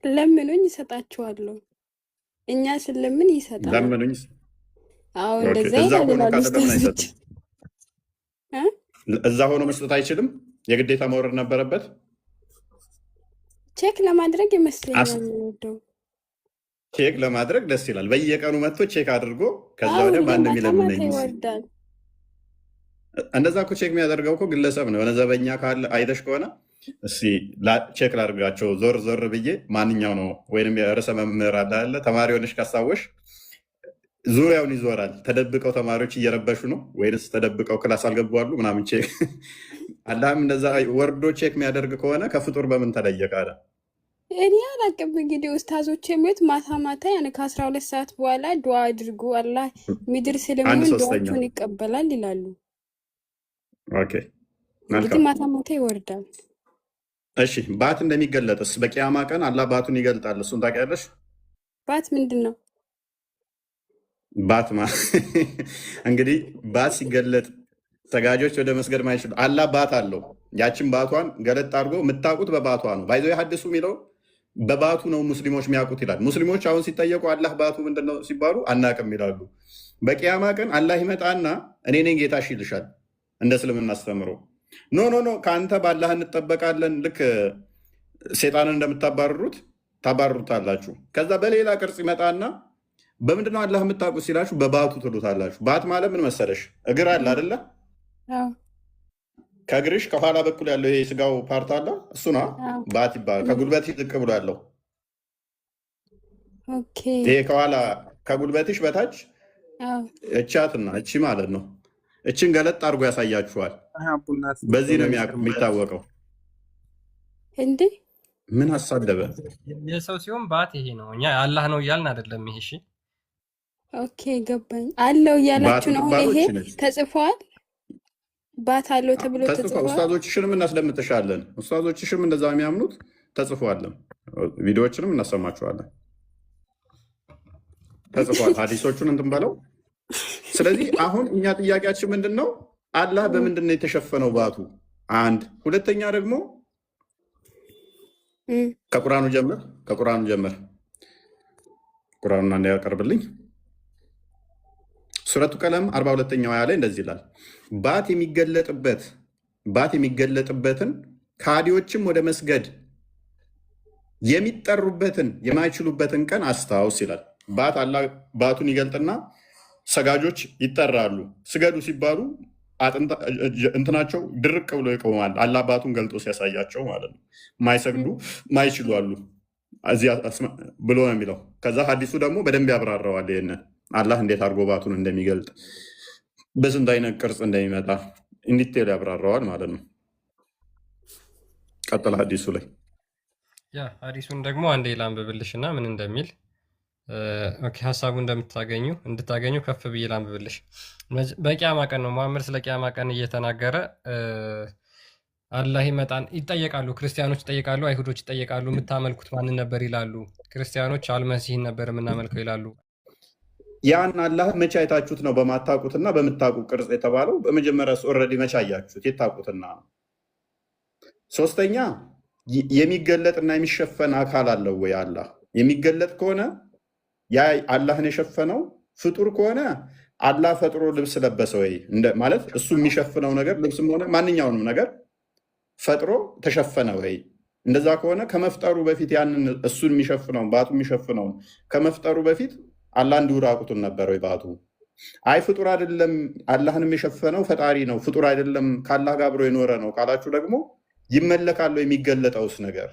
ለምኑኝ ይሰጣችኋለሁ። እኛ ስለምን ይሰጣል። ለምኑኝ። አዎ እንደዛ እዛ ሆኖ መስጠት አይችልም። የግዴታ መውረድ ነበረበት። ቼክ ለማድረግ ይመስለኛል የሚወርደው። ቼክ ለማድረግ ደስ ይላል። በየቀኑ መጥቶ ቼክ አድርጎ ከዛ ወደ ማንም ይለምነኝ ይወርዳል። እንደዛ እኮ ቼክ የሚያደርገው እኮ ግለሰብ ነው። የሆነ ዘበኛ ካለ አይተሽ ከሆነ እስኪ ቼክ ላድርጋቸው ዞር ዞር ብዬ ማንኛው ነው ወይም የርዕሰ መምህር አለ ተማሪ ሆነሽ ካስታወሽ ዙሪያውን ይዞራል። ተደብቀው ተማሪዎች እየረበሹ ነው ወይስ ተደብቀው ክላስ አልገባሉ ምናምን ቼክ አላህም እንደዛ ወርዶ ቼክ የሚያደርግ ከሆነ ከፍጡር በምን ተለየ ካለ እኔ አላቅም። እንግዲህ ኡስታዞች የሚሉት ማታ ማታ ያን ከ12 ሰዓት በኋላ ዱዓ አድርጉ አላህ ምድር ስለምን ዱዓችሁን ይቀበላል ይላሉ። እንግዲህ ማታ ማታ ይወርዳል። እሺ ባት እንደሚገለጥስ በቂያማ ቀን አላህ ባቱን ይገልጣል። እሱን ታውቂያለሽ? ባት ምንድን ነው? ባት እንግዲህ ባት ሲገለጥ ሰጋጆች ወደ መስገድ ማይችሉ አላህ ባት አለው። ያችን ባቷን ገለጥ አድርጎ የምታውቁት በባቷ ነው። ባይዞ ሐዲሱ የሚለው በባቱ ነው ሙስሊሞች የሚያውቁት ይላል። ሙስሊሞች አሁን ሲጠየቁ አላህ ባቱ ምንድነው ሲባሉ አናቅም ይላሉ። በቂያማ ቀን አላህ ይመጣና እኔ ነኝ ጌታሽ ይልሻል። እንደ እስልምና አስተምረው ኖ ከአንተ ባላህ እንጠበቃለን። ልክ ሴጣንን እንደምታባርሩት ታባርሩታላችሁ። ከዛ በሌላ ቅርጽ ይመጣና በምንድነው አላህ የምታውቁት ሲላችሁ በባቱ ትሉታላችሁ። ባት ማለት ምን መሰለሽ? እግር አለ አይደለ? ከእግርሽ ከኋላ በኩል ያለው ይሄ ስጋው ፓርት አለ፣ እሱ ነው ባት ይባላል። ከጉልበት ዝቅ ብሎ ያለው ይሄ ከኋላ ከጉልበትሽ በታች እቻትና እቺ ማለት ነው። እችን ገለጥ አድርጎ ያሳያችኋል። በዚህ ነው የሚታወቀው። እንዴ ምን አሳደበ? የሰው ሲሆን ባት ይሄ ነው። እኛ አላህ ነው እያልን አይደለም። ይሄ እሺ ኦኬ ገባኝ። አለው እያላችሁ ነው። ይሄ ተጽፏል። ባት አለው ተብሎ ተጽፏል። ኡስታዞችሽንም እናስደምጥሻለን። ኡስታዞችሽም እንደዛ የሚያምኑት ተጽፏልም። ቪዲዮዎችንም እናሰማችኋለን። ተጽፏል። ሀዲሶቹን እንትን በለው። ስለዚህ አሁን እኛ ጥያቄያችን ምንድን ነው? አላህ በምንድን ነው የተሸፈነው ባቱ? አንድ ሁለተኛ ደግሞ ከቁርአኑ ጀምር ቁርአኑን አንድ ያቀርብልኝ። ሱረቱ ቀለም 42ኛው አያ ላይ እንደዚህ ይላል፣ ባት የሚገለጥበትን ከሃዲዎችም ወደ መስገድ የሚጠሩበትን የማይችሉበትን ቀን አስታውስ ይላል። ባት አላህ ባቱን ይገልጥና ሰጋጆች ይጠራሉ። ስገዱ ሲባሉ እንትናቸው ድርቅ ብሎ ይቆማል። አላህ ባቱን ገልጦ ሲያሳያቸው ማለት ነው። ማይሰግዱ ማይችሉ አሉ ብሎ ነው የሚለው። ከዛ ሀዲሱ ደግሞ በደንብ ያብራራዋል። ይሄንን አላህ እንዴት አድርጎ ባቱን እንደሚገልጥ በስንት አይነት ቅርጽ እንደሚመጣ እንዲቴል ያብራራዋል ማለት ነው። ቀጥል ሐዲሱ ላይ ያ ሐዲሱን ደግሞ አንዴ ላንብብልሽ እና ምን እንደሚል ኦኬ፣ ሀሳቡ እንድታገኙ ከፍ ብዬ ላንብብልሽ። በቂያማ ቀን ነው መሐመድ ስለ ቂያማ ቀን እየተናገረ አላህ ይመጣን ይጠየቃሉ። ክርስቲያኖች ይጠየቃሉ፣ አይሁዶች ይጠየቃሉ። የምታመልኩት ማንን ነበር ይላሉ። ክርስቲያኖች አልመሲህን ነበር የምናመልከው ይላሉ። ያን አላህ መቼ አይታችሁት ነው በማታውቁትና በምታውቁ ቅርጽ የተባለው? በመጀመሪያ ኦልሬዲ መቼ አያችሁት? የታውቁትና ነው። ሶስተኛ የሚገለጥና የሚሸፈን አካል አለው ወይ? አላህ የሚገለጥ ከሆነ ያ አላህን የሸፈነው ፍጡር ከሆነ አላህ ፈጥሮ ልብስ ለበሰ ወይ ማለት እሱ የሚሸፍነው ነገር ልብስም ሆነ ማንኛውንም ነገር ፈጥሮ ተሸፈነ ወይ? እንደዛ ከሆነ ከመፍጠሩ በፊት ያንን እሱን የሚሸፍነውን ባቱ የሚሸፍነውን ከመፍጠሩ በፊት አላህ እንዲሁ ራቁቱን ነበር ወይ ባቱ? አይ ፍጡር አይደለም አላህንም የሸፈነው ፈጣሪ ነው ፍጡር አይደለም ከአላህ ጋር አብሮ የኖረ ነው ካላችሁ ደግሞ ይመለካል የሚገለጠውስ ነገር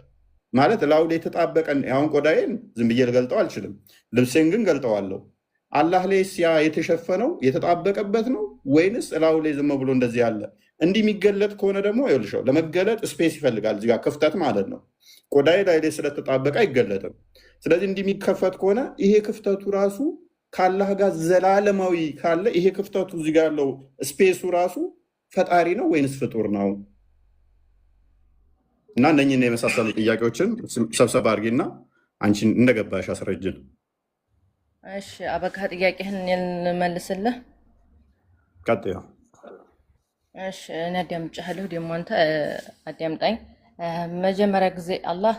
ማለት ላው ላይ የተጣበቀ አሁን ቆዳዬን ዝም ብዬ ልገልጠው አልችልም። ልብሴን ግን ገልጠዋለሁ። አላህ ላይ ያ የተሸፈነው የተጣበቀበት ነው ወይንስ ላው ላይ ዝም ብሎ እንደዚህ ያለ? እንዲህ የሚገለጥ ከሆነ ደግሞ ይልሻው ለመገለጥ ስፔስ ይፈልጋል። እዚህ ጋር ክፍተት ማለት ነው። ቆዳዬ ላይ ስለተጣበቀ አይገለጥም። ስለዚህ እንዲህ የሚከፈት ከሆነ ይሄ ክፍተቱ ራሱ ከአላህ ጋር ዘላለማዊ ካለ ይሄ ክፍተቱ እዚህ ጋር ያለው ስፔሱ ራሱ ፈጣሪ ነው ወይንስ ፍጡር ነው? እና እነኝህን የመሳሰሉ ጥያቄዎችን ሰብሰብ አድርጊና አንቺን እንደገባሽ አስረጅን። እሺ አበቃ። ጥያቄህን ልመልስልህ። ቀጥያ። እሺ እኔ አዳምጭሃለሁ፣ ደግሞ አንተ አዳምጣኝ። መጀመሪያ ጊዜ አላህ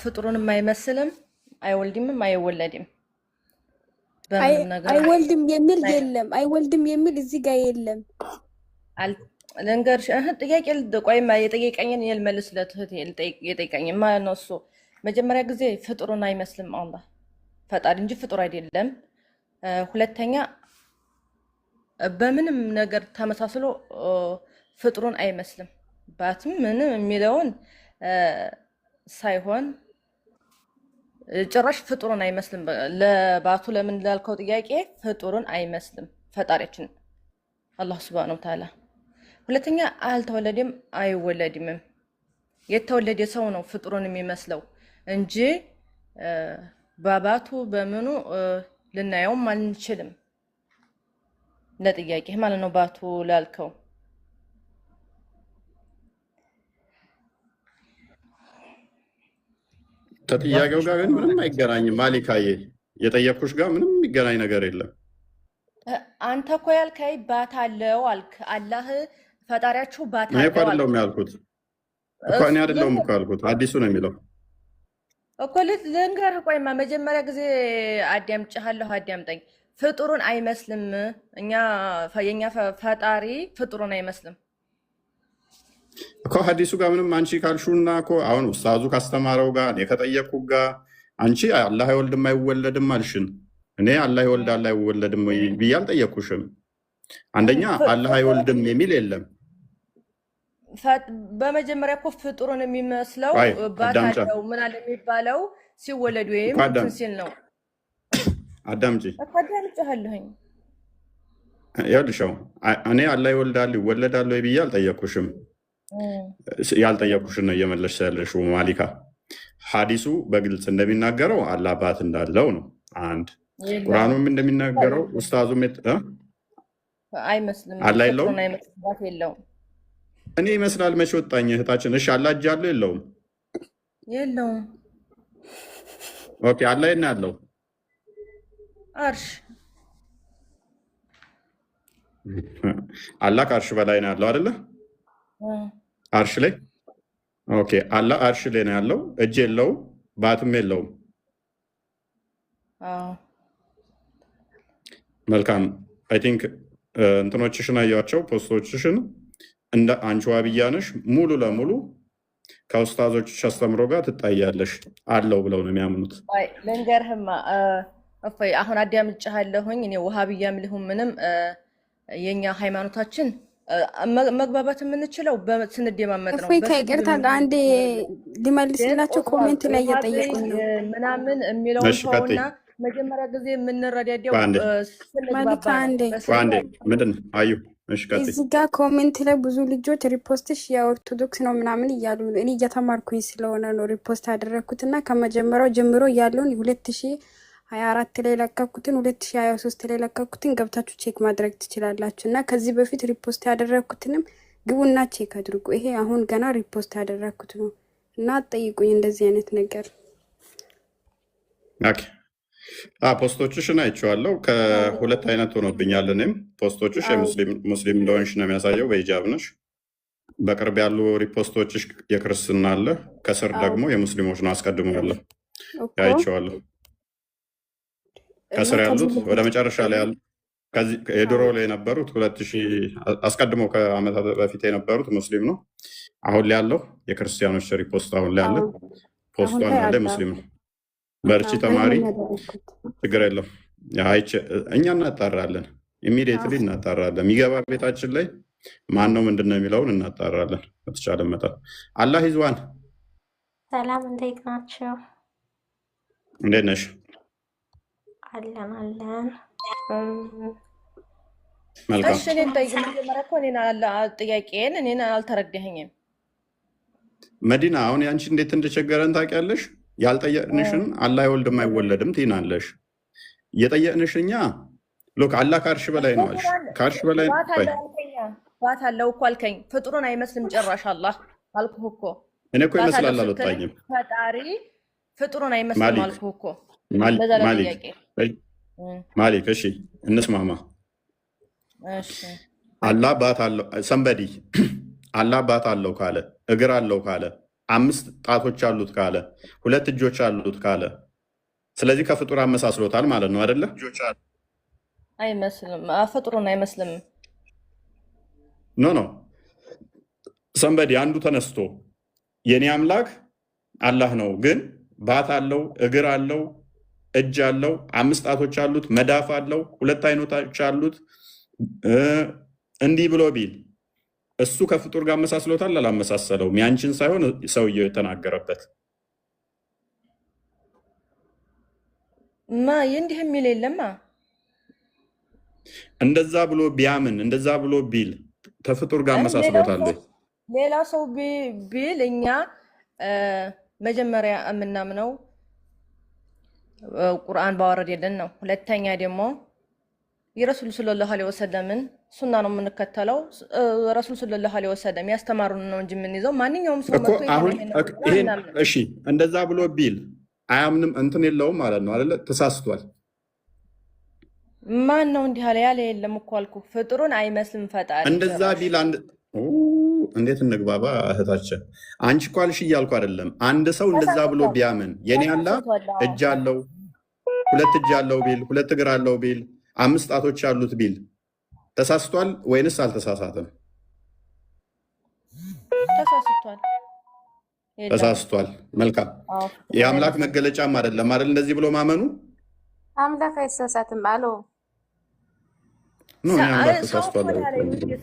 ፍጡሩንም አይመስልም፣ አይወልድምም፣ አይወለድም። በምንም ነገር አይወልድም የሚል የለም። አይወልድም የሚል እዚህ ጋር የለም። ልንገርሽ ጥያቄ ቆይማ የጠየቀኝን የልመልስለት የጠየቀኝ ማለት ነው። እሱ መጀመሪያ ጊዜ ፍጡሩን አይመስልም አላህ ፈጣሪ እንጂ ፍጡር አይደለም። ሁለተኛ በምንም ነገር ተመሳስሎ ፍጡሩን አይመስልም። ባትም ምንም የሚለውን ሳይሆን ጭራሽ ፍጡሩን አይመስልም። ለባቱ ለምን ላልከው ጥያቄ ፍጡሩን አይመስልም ፈጣሪያችን አላህ ሱብሃነሁ ወተዓላ። ሁለተኛ አልተወለደም አይወለድምም። የተወለደ ሰው ነው ፍጡሩን የሚመስለው እንጂ ባባቱ በምኑ ልናየውም አንችልም። ለጥያቄ ማለት ነው ባቱ ላልከው። ከጥያቄው ጋር ግን ምንም አይገናኝም። ማሊካዬ የጠየቅኩሽ ጋር ምንም የሚገናኝ ነገር የለም። አንተ እኮ ያልከኝ ባት አለው አልክ። አላህ ፈጣሪያችሁ ባት አለው እኮ አይደለም ያልኩት እኮ እኔ አይደለም እኮ ያልኩት ሐዲሱ ነው የሚለው እኮ። ልንገርህ ቆይማ መጀመሪያ ጊዜ አዳምጭሃለሁ፣ አዳምጠኝ። ፍጡሩን አይመስልም። የኛ ፈጣሪ ፍጡሩን አይመስልም እኮ ሐዲሱ ጋር ምንም አንቺ ካልሹና እኮ አሁን ኡስታዙ ካስተማረው ጋር እኔ ከጠየቅኩ ጋር አንቺ አላህ አይወልድም አይወለድም አልሽን። እኔ አላህ ይወልዳል አይወለድም ወይ ብዬ አልጠየቅኩሽም። አንደኛ አላህ አይወልድም የሚል የለም። በመጀመሪያ እኮ ፍጡሩን የሚመስለው ባታለው ምን አለ የሚባለው ሲወለድ ወይም ሲል ነው። አዳምጪ። አዳምጪሃለሁኝ። ይኸውልሽው እኔ አላህ ይወልዳል ይወለዳል ወይ ብዬ አልጠየቅኩሽም። ያልጠየቅኩሽን ነው እየመለስሽ ያለሽው ማሊካ። ሐዲሱ በግልጽ እንደሚናገረው አላህ አባት እንዳለው ነው። አንድ ቁርአኑም እንደሚናገረው ኡስታዙም አይመስልም አላህ የለውም የለውም። እኔ ይመስላል መች ወጣኝ እህታችን። እሺ አላህ እጅ አለው የለውም? የለውም። ኦኬ አላህ የት ነው ያለው? አርሽ። አላህ ከአርሽ በላይ ነው ያለው አይደለ? አርሽ ላይ ኦኬ። አላህ አርሽ ላይ ነው ያለው። እጅ የለውም፣ ባትም የለውም። መልካም። አይ ቲንክ እንትኖችሽን አያቸው ፖስቶችሽን እንደ አንቺ ዋብያ ነሽ ሙሉ ለሙሉ ከኡስታዞችሽ አስተምሮ ጋር ትጣያለሽ አለው ብለው ነው የሚያምኑት። ልንገርህማ እፎይ አሁን አዳምጬሃለሁኝ። እኔ ውሃብያም ልሁን ምንም የኛ ሃይማኖታችን መግባባት የምንችለው ስንደማመጥ ነው። እፎይ ከይቅርታ አንዴ ሊመልስላቸው ኮሜንት ላይ እየጠየቁኝ ነው ምናምን የሚለውን ሰውና መጀመሪያ ጊዜ የምንረዳዳው በአንዴ ስንግባባ አንዴ በአንዴ ምንድን አዩ? እሺ ቀጥይ። እዚህ ጋር ኮሜንት ላይ ብዙ ልጆች ሪፖስትሽ የኦርቶዶክስ ነው ምናምን እያሉ እኔ እየተማርኩኝ ስለሆነ ነው ሪፖስት ያደረግኩት እና ከመጀመሪያው ጀምሮ ያለውን 2024 ላይ ለቀኩትን 2023 ላይ ለቀኩትን ገብታችሁ ቼክ ማድረግ ትችላላችሁ። እና ከዚህ በፊት ሪፖስት ያደረግኩትንም ግቡና ቼክ አድርጉ። ይሄ አሁን ገና ሪፖስት ያደረግኩት ነው እና አትጠይቁኝ እንደዚህ አይነት ነገር። ኦኬ ፖስቶችሽን አይቼዋለሁ። ከሁለት አይነት ሆኖብኛል። እኔም ፖስቶችሽ ሙስሊም እንደሆንሽ ነው የሚያሳየው፣ በሂጃብ ነሽ። በቅርብ ያሉ ሪፖስቶችሽ የክርስትና አለ፣ ከስር ደግሞ የሙስሊሞች ነው አስቀድሞ ያለ አይቼዋለሁ። ከስር ያሉት ወደ መጨረሻ ላይ ያሉ የድሮ ላይ የነበሩት 2000 አስቀድሞ ከዓመታት በፊት የነበሩት ሙስሊም ነው። አሁን ላይ ያለው የክርስቲያኖች ሪፖስት አሁን ላይ ያለ ፖስቷን ያለ ሙስሊም ነው። በርቺ ተማሪ፣ ችግር የለው። እኛ እናጣራለን፣ ኢሚዲየትሊ እናጣራለን። የሚገባ ቤታችን ላይ ማን ነው ምንድን ነው የሚለውን እናጣራለን በተቻለ መጠን። አላህ ይዝዋን። ሰላም፣ እንዴት ናቸው? እንዴት ነሽ? አለን አለን። መልካም። እሺ እኔን ጠይቅ። መጀመሪያ እኮ ጥያቄን እኔን አልተረዳኸኝም። መዲና፣ አሁን ያንቺ እንዴት እንደቸገረን ታውቂያለሽ? ያልጠየቅንሽን አላህ አይወልድም አይወለድም ትይናለሽ። እየጠየቅንሽ እኛ ሎክ አላህ ከአርሽ በላይ ነው አልሽ። ከአርሽ በላይ ባት አለው እኮ አልከኝ። ፍጡሩን አይመስልም ጭራሽ አላህ አልኩህ እኮ። እኔ እኮ ይመስላል አልወጣኝም። ፈጣሪ ፍጡሩን አይመስልም አልኩህ እኮ። ማሊክ እሺ እንስማማ። አላህ ባት አለው ሰንበዲ አላህ ባት አለው ካለ፣ እግር አለው ካለ፣ 5 ጣቶች አሉት ካለ፣ 2 እጆች አሉት ካለ፣ ስለዚህ ከፍጡር አመሳስሎታል ማለት ነው አይደለ? አይመስልም፣ ፍጡሩን አይመስልም። ኖ ሰንበዲ አንዱ ተነስቶ የኔ አምላክ አላህ ነው፣ ግን ባት አለው፣ እግር አለው፣ እጅ አለው፣ 5 ጣቶች አሉት፣ መዳፍ አለው፣ 2 አይኖቶች አሉት እንዲህ ብሎ ቢል እሱ ከፍጡር ጋር አመሳስሎታል አላመሳሰለውም? ያንቺን ሳይሆን ሰውየው የተናገረበት እንዲህ የሚል የለማ። እንደዛ ብሎ ቢያምን እንደዛ ብሎ ቢል ከፍጡር ጋር አመሳስሎታል? ሌላ ሰው ቢል እኛ መጀመሪያ የምናምነው ቁርአን ባወረደልን ነው። ሁለተኛ ደግሞ የረሱል ሰለላሁ ዐለይሂ ወሰለምን ሱና ነው የምንከተለው። ረሱል ሰለላሁ ዐለይሂ ወሰለም ያስተማሩን ነው እንጂ የምንይዘው ማንኛውም ሰው መጥቶ እሺ እንደዛ ብሎ ቢል አያምንም እንትን የለውም ማለት ነው አይደለ? ተሳስቷል። ማን ነው እንዲህ ያለ የለም እኮ አልኩህ። ፍጡሩን አይመስልም ፈጣሪ። እንደዛ ቢል እንዴት እንግባባ እህታችን? አንቺ እኮ አልሽ እያልኩ አይደለም። አንድ ሰው እንደዛ ብሎ ቢያምን የኔ አላህ እጅ አለው 2 እጅ አለው ቢል 2 እግር አለው ቢል 5 ጣቶች አሉት ቢል ተሳስቷል ወይንስ አልተሳሳተም? ተሳስቷል። መልካም። የአምላክ መገለጫም አይደለም አይደል? እንደዚህ ብሎ ማመኑ አምላክ አይተሳሳትም አለው።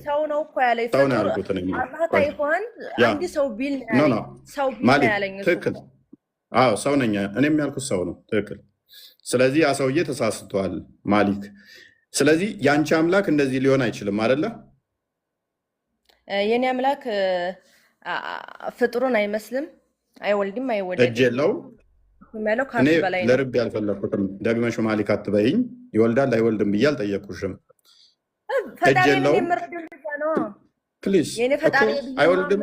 ሰው ነው እኮ ያለኝ። አንድ ሰው ቢል ያለኝ ትክክል። አዎ ሰው ነኝ እኔም ያልኩት ሰው ነው። ትክክል። ስለዚህ ያ ሰውዬ ተሳስቷል ማሊክ። ስለዚህ የአንቺ አምላክ እንደዚህ ሊሆን አይችልም አይደለ? የኔ አምላክ ፍጡሩን አይመስልም፣ አይወልድም፣ አይወለድም፣ እጅ የለውም። እኔ ለርብ ያልፈለኩትም ደግመሽ ማሊክ አትበይኝ። ይወልዳል አይወልድም ብዬ አልጠየኩሽም። እጅ የለውም ፕሊዝ። አይወልድም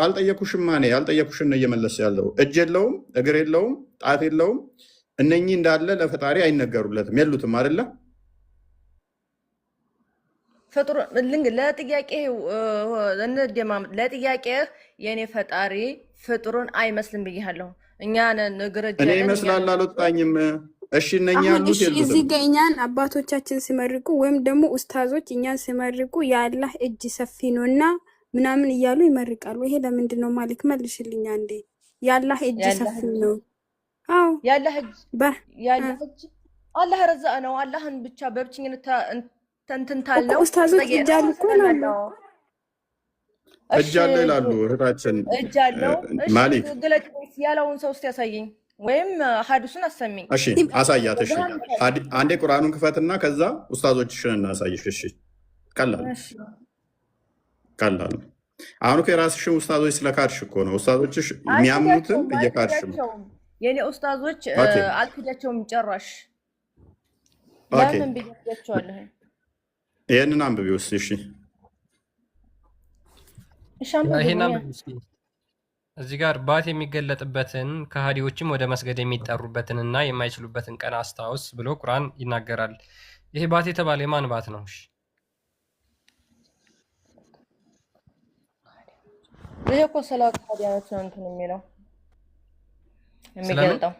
አልጠየኩሽም። እኔ ያልጠየኩሽን ነው እየመለስ ያለው። እጅ የለውም፣ እግር የለውም፣ ጣት የለውም። እነኚህ እንዳለ ለፈጣሪ አይነገሩለትም፣ የሉትም አይደለ? ፍጡር ለጥያቄ የኔ ፈጣሪ ፍጡሩን አይመስልም ብያለሁ። እኛ እግር እኔ ይመስላል አልወጣኝም። እሺ እነኛ ያሉት የሉትም። እዚህ ጋ እኛን አባቶቻችን ሲመርቁ ወይም ደግሞ ኡስታዞች እኛን ሲመርቁ የአላህ እጅ ሰፊ ነው እና ምናምን እያሉ ይመርቃሉ። ይሄ ለምንድን ነው ማሊክ? መልሽልኛ እንዴ። የአላህ እጅ ሰፊ ነው። አዎ የአላህ እጅ አላህ ረዛ ነው። አላህን ብቻ በብቸኝነት ተንትንታል ነው። ኡስታዞች እጅ አሉ እኮ ነው። እጅ አለ ይላሉ እህታችን እጅ አለው። ማሊክ ግለጭ ያለውን ሰው እስቲ ያሳየኝ። ወይም ሐዲሱን አሰሚኝ። እሺ አሳያት። እሺ አንዴ ቁርአኑን ክፈትና ከዛ ኡስታዞችሽን እናሳይሽ። እሺ ቀላል ቀላል። አሁን እኮ የራስሽን ኡስታዞች ስለካድሽ እኮ ነው። ኡስታዞችሽ የሚያምኑትን እየካድሽ ነው። የኔ ኡስታዞች አልክዳቸውም ጭራሽ። ለምን ብያቸዋለሁ? ይሄንን አንብቢው እስኪ። እሺ ይሄን አንብቢው እስኪ። እዚህ ጋር ባት የሚገለጥበትን ከሃዲዎችም ወደ መስገድ የሚጠሩበትንና የማይችሉበትን ቀን አስታውስ ብሎ ቁርአን ይናገራል። ይሄ ባት የተባለ የማን ባት ነው? እሺ ይሄ እኮ ስለ ከሃዲያኖች ነው እንትን የሚለው የሚገልጠው።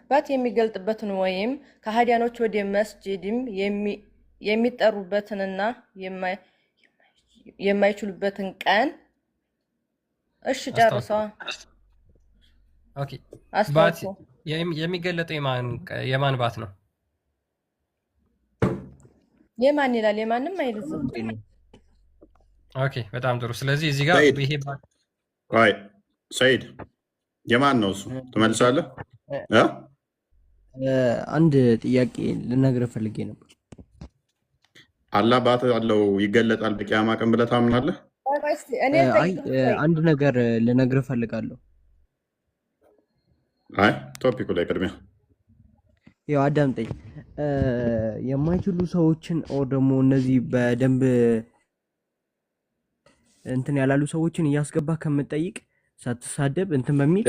ባት የሚገልጥበትን ወይም ከሃዲያኖች ወደ መስጂድም የሚጠሩበትንና የማይችሉበትን ቀን። እሺ ጨርሰዋ። ኦኬ ባት የሚገለጠው የማን ባት ነው? የማን ይላል? የማንም አይልዝም። ኦኬ በጣም ጥሩ። ስለዚህ እዚህ ጋር ይሄ ባት አይ ሰይድ የማን ነው እሱ? ትመልሳለህ? አንድ ጥያቄ ልነግርህ ፈልጌ ነበር። አላህ ባት አለው ይገለጣል በቂያማ ቀን ብለህ ታምናለህ? አይ አንድ ነገር ልነግርህ ፈልጋለሁ። አይ ቶፒኩ ላይ ቅድሚያ ያው አዳምጠኝ። የማይችሉ ሰዎችን ኦር ደግሞ እነዚህ በደንብ እንትን ያላሉ ሰዎችን እያስገባ ከምጠይቅ ሳትሳደብ እንትን በሚል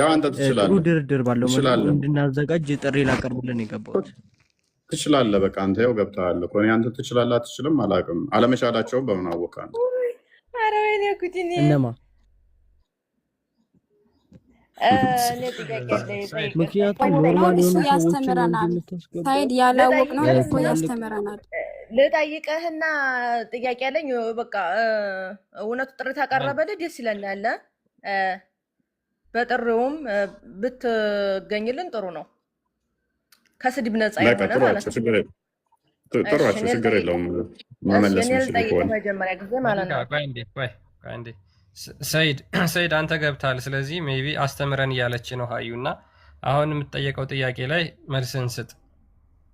ጥሩ ድርድር ባለው መልኩ እንድናዘጋጅ ጥሪ ላቀርብልን የገባሁት። ትችላለህ። በቃ አንተ ያው ገብተሃል እኮ። እኔ አንተ ትችላለህ አትችልም አላውቅም። አለመቻላቸውን በምን አወቅህ አንተ? ኧረ ወይኔ ጉዲኔ። እነማ ምክንያቱም ኖርማል የሆኑ ያስተምረናል። ሳይድ ያላወቅነው እኮ ያስተምረናል። ልጠይቅህና ጥያቄ አለኝ። በቃ እውነቱ ጥሪ ታቀረበልህ ደስ ይለናል። በጥሪውም ብትገኝልን ጥሩ ነው። ከስድብ ነፃ የሆነ ማለት ነው። ጥሯቸው፣ ችግር የለውም። መመለስ ልጠይቅህ መጀመሪያ ጊዜ ማለት ነው። ሰይድ አንተ ገብታል። ስለዚህ ሜይ ቢ አስተምረን እያለች ነው ሀዩ እና አሁን የምትጠየቀው ጥያቄ ላይ መልስን ስጥ።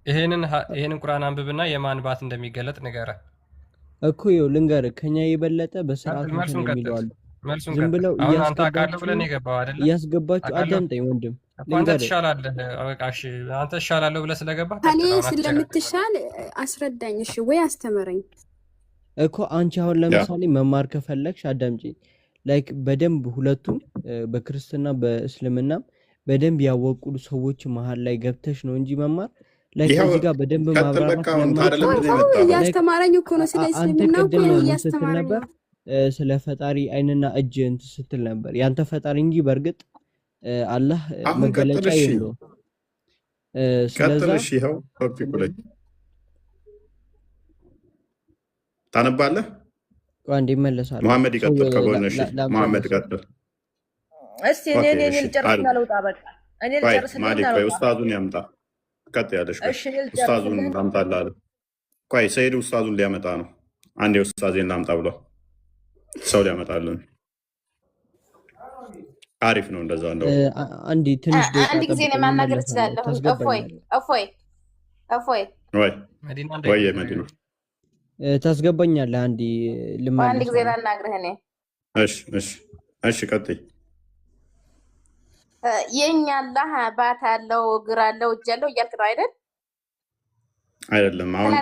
ይሄንን ቁርአን አንብብና የማን ባት እንደሚገለጥ ንገረን እኮ። ይኸው ልንገርህ፣ ከኛ የበለጠ በስርዓት የሚለዋሉ ዝም ብለው እያስገባችሁ አዳምጠኝ ወንድም። አንተ ትሻላለህ፣ አንተ ትሻላለህ ብለህ ስለገባህ ከኔ ስለምትሻል አስረዳኝ እሺ፣ ወይ አስተምረኝ እኮ። አንቺ አሁን ለምሳሌ መማር ከፈለግሽ አዳምጪኝ። ላይክ በደንብ ሁለቱም በክርስትና በእስልምናም በደንብ ያወቁ ሰዎች መሀል ላይ ገብተሽ ነው እንጂ መማር ላይክ እዚህ ጋር በደንብ ማብራራት እያስተማረኝ እኮ ነው። ስለ እስልምና እኮ እያስተማረኝ ነበር። ስለ ፈጣሪ አይንና እጅ እንትን ስትል ነበር። ያንተ ፈጣሪ እንጂ በእርግጥ አላህ መገለጫ የለውም። ስለዚህ ይኸው ቶፒኩ ላይ ታነባለህ። አንዴ ይመለሳል። መሐመድ ይቀጥል፣ ከጎንሽ መሐመድ ይቀጥል። እስቲ እኔ ልጨርስና ልውጣ። በቃ እኔ ልጨርስና ልውጣ። ኡስታዙን ያምጣ። ቀጥ ያለሽ ኡስታዙን ላምጣልህ አለ። ቆይ ሰይድ ኡስታዙን ሊያመጣ ነው። አንዴ ኡስታዜን ላምጣ ብሏል። ሰው ሊያመጣልን። አሪፍ ነው እንደዛ። እንደው አንዴ ትንሽ አንድ ጊዜ ነው ማናገር እችላለሁ። እፎይ ወይ መዲና ታስገባኛለህ? አንዴ ልማለህ። አንድ ጊዜ ላናግርህ እኔ። እሺ ቀጥይ። የኛ አላህ ባት አለው፣ እግር አለው፣ እጅ አለው እያልክ ነው አይደል? አይደለም። አሁን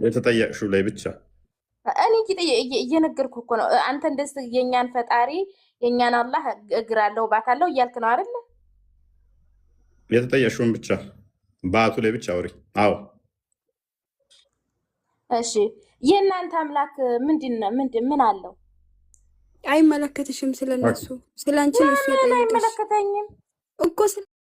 የተጠየቅሽው ላይ ብቻ እኔ እየነገርኩህ እኮ ነው። አንተ እንደዚህ የኛን ፈጣሪ የኛን አላህ እግር አለው ባት አለው እያልክ ነው አይደል? የተጠየቅሽውን ብቻ ባቱ ላይ ብቻ አውሪ። አዎ እሺ። የእናንተ አምላክ ምን አለው? አይመለከትሽም። ስለነሱ ስላንቺ ነው። አይመለከተኝም እኮ